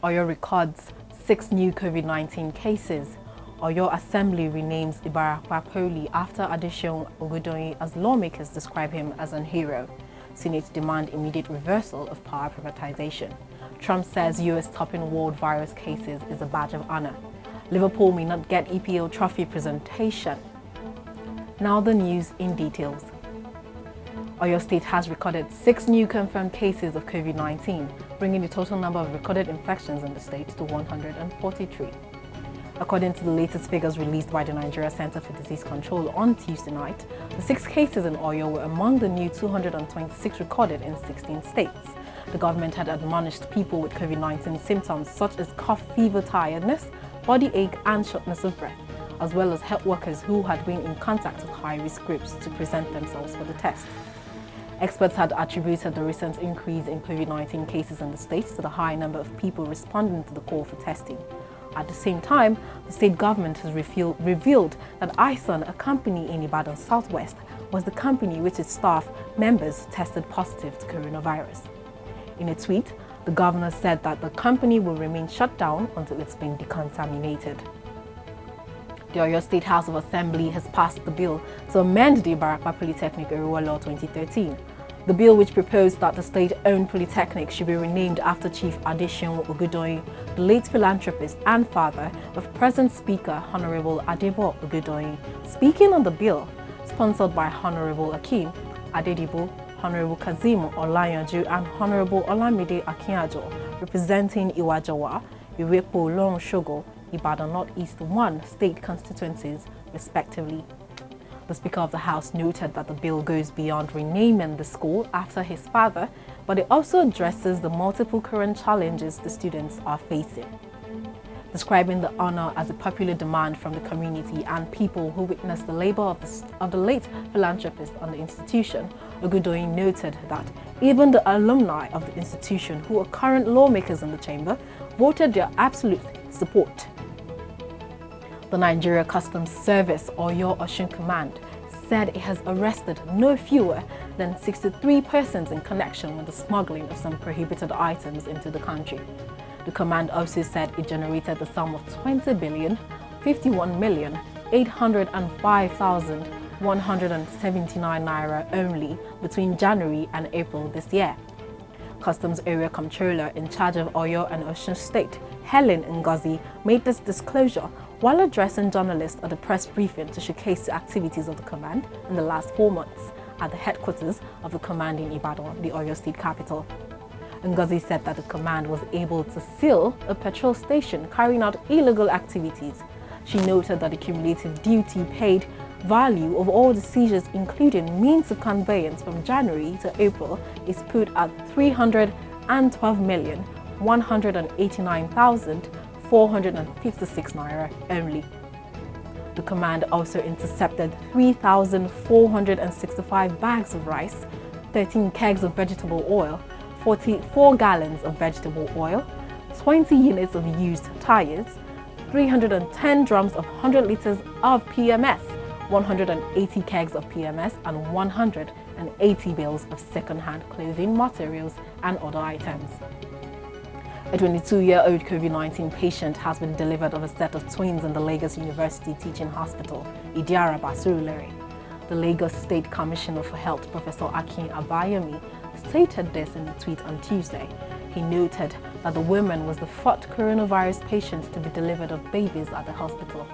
Oyo records 6 new COVID-19 cases. Oyo Assembly renames IBARAPA Poli after Adeseun Ogundoyin as lawmakers describe him as an hero. Senate demand immediate reversal of power privatization. Trump says US topping world virus cases is a badge of honor. Liverpool may not get EPL trophy presentation. Now the news in details. Oyo State has recorded 6 new confirmed cases of COVID-19, bringing the total number of recorded infections in the state to 143. According to the latest figures released by the Nigeria Center for Disease Control on Tuesday night, the 6 cases in Oyo were among the new 226 recorded in 16 states. The government had admonished people with COVID-19 symptoms such as cough, fever, tiredness, body ache and shortness of breath, as well as health workers who had been in contact with high-risk groups to present themselves for the test. Experts had attributed the recent increase in COVID-19 cases in the state to the high number of people responding to the call for testing. At the same time, the state government has revealed that ISON, a company in Ibadan Southwest, was the company which its staff members tested positive to coronavirus. In a tweet, the governor said that the company will remain shut down until it's been decontaminated. The Oyo State House of Assembly has passed the bill to amend the IBARAPA Polytechnic Area Law 2013. The bill, which proposed that the state-owned polytechnic should be renamed after Chief Adeseun Ogundoyin, the late philanthropist and father of present Speaker Honorable Adebo Ogundoyin. Speaking on the bill, sponsored by Honorable Akeem Adedibo, Honorable Kazeem Olayanju and Honorable Olamide Akinyajo, representing Iwajawa, Iwepo Lorun-Shogo, Ibadan North-East 1 state constituencies, respectively. The Speaker of the House noted that the bill goes beyond renaming the school after his father, but it also addresses the multiple current challenges the students are facing. Describing the honor as a popular demand from the community and people who witnessed the labor of the late philanthropist on the institution, Ogundoyin noted that even the alumni of the institution, who are current lawmakers in the chamber, voted their absolute support. The Nigeria Customs Service, Oyo Osun Command, said it has arrested no fewer than 63 persons in connection with the smuggling of some prohibited items into the country. The command also said it generated the sum of 20,051,805,179 naira only between January and April this year. Customs Area Comptroller in charge of Oyo and Osun State, Helen Ngozi, made this disclosure while addressing journalists at a press briefing to showcase the activities of the command in the last 4 months at the headquarters of the command in Ibadan, the Oyo State capital. Ngozi said that the command was able to seal a petrol station carrying out illegal activities. She noted that the cumulative duty paid value of all the seizures, including means of conveyance from January to April, is put at 312,189,456 naira only. The command also intercepted 3,465 bags of rice, 13 kegs of vegetable oil, 44 gallons of vegetable oil, 20 units of used tires, 310 drums of 100 liters of PMS, 180 kegs of PMS, and 180 bales of second-hand clothing materials and other items. A 22-year-old COVID-19 patient has been delivered of a set of twins in the Lagos University Teaching Hospital, IBARAPA Surulere. The Lagos State Commissioner for Health, Professor Akin Abayomi, stated this in a tweet on Tuesday. He noted that the woman was the 4th coronavirus patient to be delivered of babies at the hospital.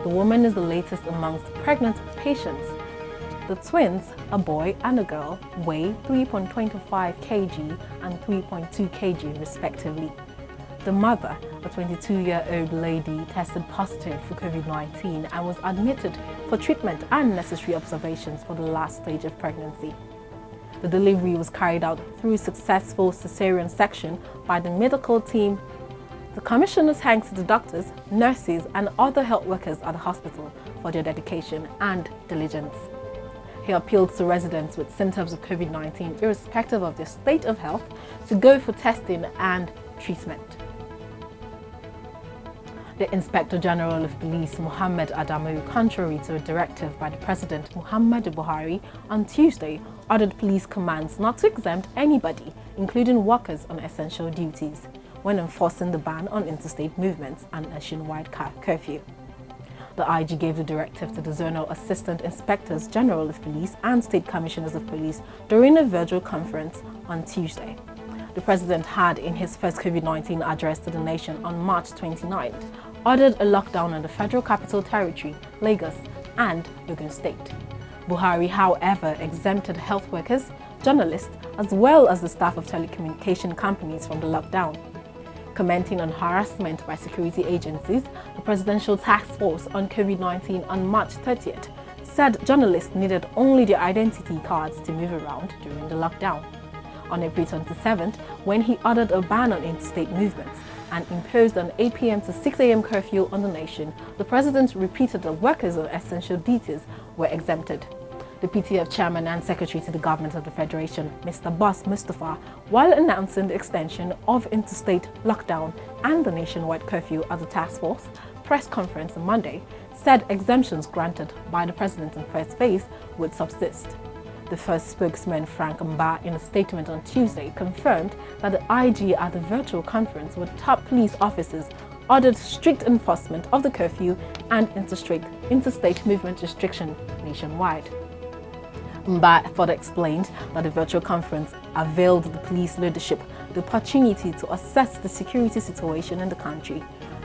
The woman is the latest amongst pregnant patients. The twins, a boy and a girl, weigh 3.25 kg and 3.2 kg respectively. The mother, a 22-year-old lady, tested positive for COVID-19 and was admitted for treatment and necessary observations for the last stage of pregnancy. The delivery was carried out through successful cesarean section by the medical team. The commissioner thanks the doctors, nurses and other health workers at the hospital for their dedication and diligence. He appealed to residents with symptoms of COVID-19, irrespective of their state of health, to go for testing and treatment. The Inspector General of Police, Mohammed Adamu, contrary to a directive by the President Muhammadu Buhari on Tuesday, ordered police commands not to exempt anybody, including workers on essential duties. when enforcing the ban on interstate movements and nationwide curfew. The IG gave the directive to the Zonal Assistant Inspectors General of Police and State Commissioners of Police during a virtual conference on Tuesday. The President had, in his first COVID-19 address to the nation on March 29th, ordered a lockdown in the Federal Capital Territory, Lagos, and Ogun State. Buhari, however, exempted health workers, journalists, as well as the staff of telecommunication companies from the lockdown. Commenting on harassment by security agencies, the Presidential Task Force on COVID-19 on March 30th said journalists needed only their identity cards to move around during the lockdown. On April 27th, when he ordered a ban on interstate movements and imposed an 8 p.m. to 6 a.m. curfew on the nation, the President repeated that workers on essential duties were exempted. The PTF chairman and secretary to the government of the Federation, Mr. Boss Mustafa, while announcing the extension of interstate lockdown and the nationwide curfew at the task force press conference on Monday, said exemptions granted by the President in first phase would subsist. The first spokesman, Frank Mba, in a statement on Tuesday, confirmed that the IG at the virtual conference with top police officers ordered strict enforcement of the curfew and interstate movement restriction nationwide. Mba further explained that the virtual conference availed the police leadership the opportunity to assess the security situation in the country,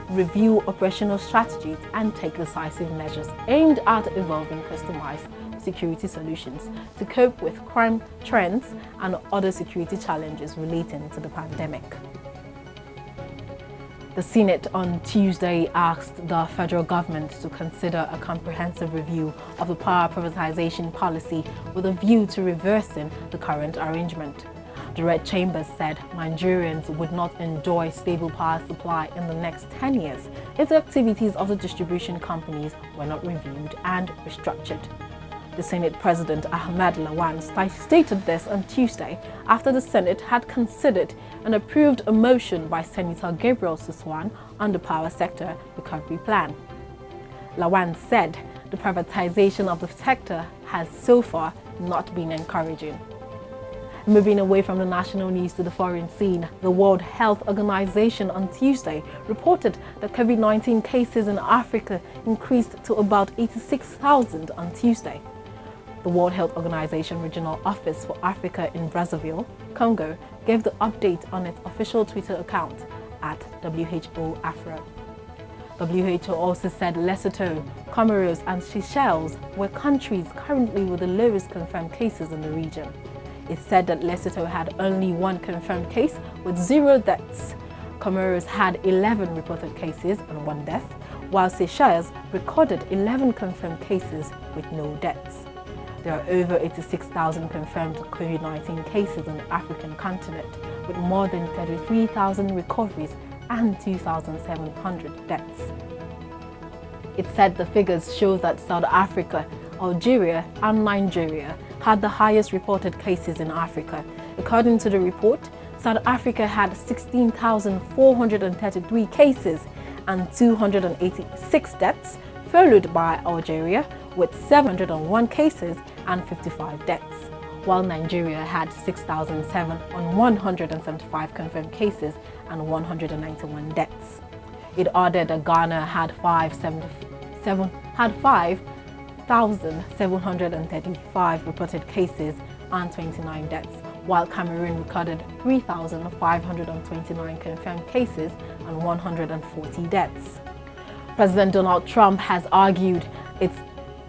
review operational strategies, and take decisive measures aimed at evolving customized security solutions to cope with crime trends and other security challenges relating to the pandemic. The Senate on Tuesday asked the federal government to consider a comprehensive review of the power privatization policy with a view to reversing the current arrangement. The Red Chamber said Nigerians would not enjoy stable power supply in the next 10 years if the activities of the distribution companies were not reviewed and restructured. The Senate President Ahmed Lawan stated this on Tuesday after the Senate had considered and approved a motion by Senator Gabriel Suswan on the power sector recovery plan. Lawan said the privatization of the sector has so far not been encouraging. Moving away from the national news to the foreign scene, the World Health Organization on Tuesday reported that COVID-19 cases in Africa increased to about 86,000 on Tuesday. The World Health Organization Regional Office for Africa in Brazzaville, Congo, gave the update on its official Twitter account at WHO Afro. WHO also said Lesotho, Comoros and Seychelles were countries currently with the lowest confirmed cases in the region. It said that Lesotho had only one confirmed case with 0 deaths. Comoros had 11 reported cases and 1 death, while Seychelles recorded 11 confirmed cases with no deaths. There are over 86,000 confirmed COVID-19 cases on the African continent, with more than 33,000 recoveries and 2,700 deaths. It said the figures show that South Africa, Algeria and Nigeria had the highest reported cases in Africa. According to the report, South Africa had 16,433 cases and 286 deaths, followed by Algeria with 701 cases and 55 deaths, while Nigeria had 6,175 confirmed cases and 191 deaths. It added that Ghana had 5,735 reported cases and 29 deaths, while Cameroon recorded 3,529 confirmed cases and 140 deaths. President Donald Trump has argued it's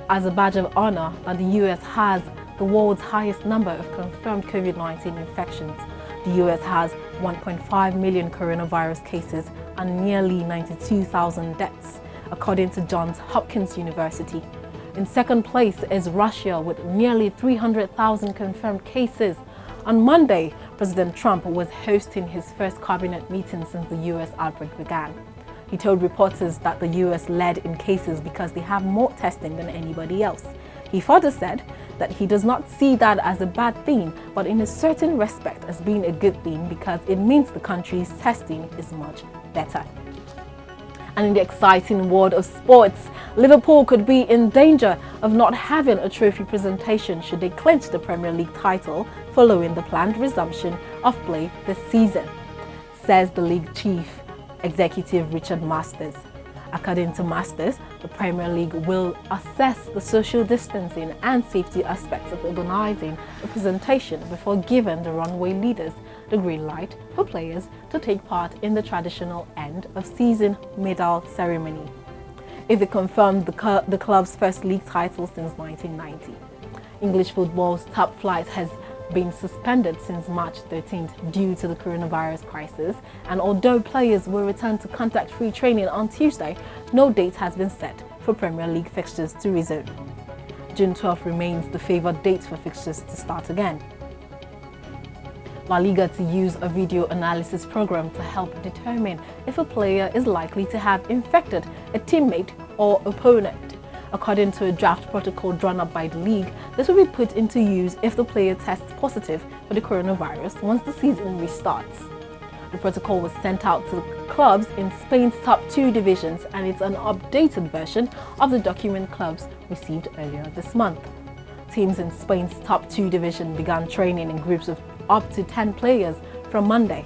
as a badge of honor that the U.S. has the world's highest number of confirmed COVID-19 infections. The U.S. has 1.5 million coronavirus cases and nearly 92,000 deaths, according to Johns Hopkins University. In second place is Russia with nearly 300,000 confirmed cases. On Monday, President Trump was hosting his first cabinet meeting since the U.S. outbreak began. He told reporters that the U.S. led in cases because they have more testing than anybody else. He further said that he does not see that as a bad thing, but in a certain respect as being a good thing because it means the country's testing is much better. And in the exciting world of sports, Liverpool could be in danger of not having a trophy presentation should they clinch the Premier League title following the planned resumption of play this season. says the league chief executive Richard Masters. According to Masters, the Premier League will assess the social distancing and safety aspects of organizing a presentation before giving the runway leaders the green light for players to take part in the traditional end-of-season medal ceremony. If it confirmed the club's first league title since 1990. English football's top flight has been suspended since March 13th due to the coronavirus crisis, and although players will return to contact-free training on Tuesday, no date has been set for Premier League fixtures to resume. June 12th remains the favoured date for fixtures to start again. La Liga to use a video analysis program to help determine if a player is likely to have infected a teammate or opponent. According to a draft protocol drawn up by the league, this will be put into use if the player tests positive for the coronavirus once the season restarts. The protocol was sent out to the clubs in Spain's top 2 divisions, and it's an updated version of the document clubs received earlier this month. Teams in Spain's top 2 division began training in groups of up to 10 players from Monday.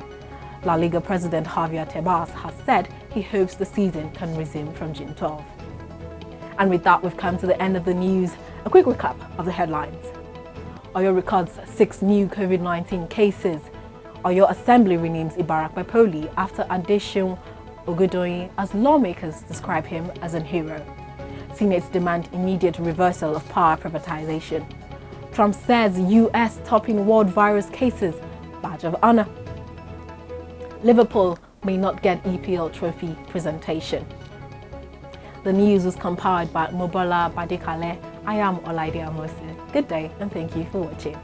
La Liga president Javier Tebas has said he hopes the season can resume from June 12. And with that, we've come to the end of the news. A quick recap of the headlines. Oyo records 6 new COVID-19 cases. Oyo Assembly renames IBARAPA Poli after Adeseun Ogundoyin as lawmakers describe him as a hero. Senate demand immediate reversal of power privatization. Trump says US topping world virus cases, badge of honor. Liverpool may not get EPL trophy presentation. The news was compiled by Mobola Badikale. I am Olaide Amose. Good day and thank you for watching.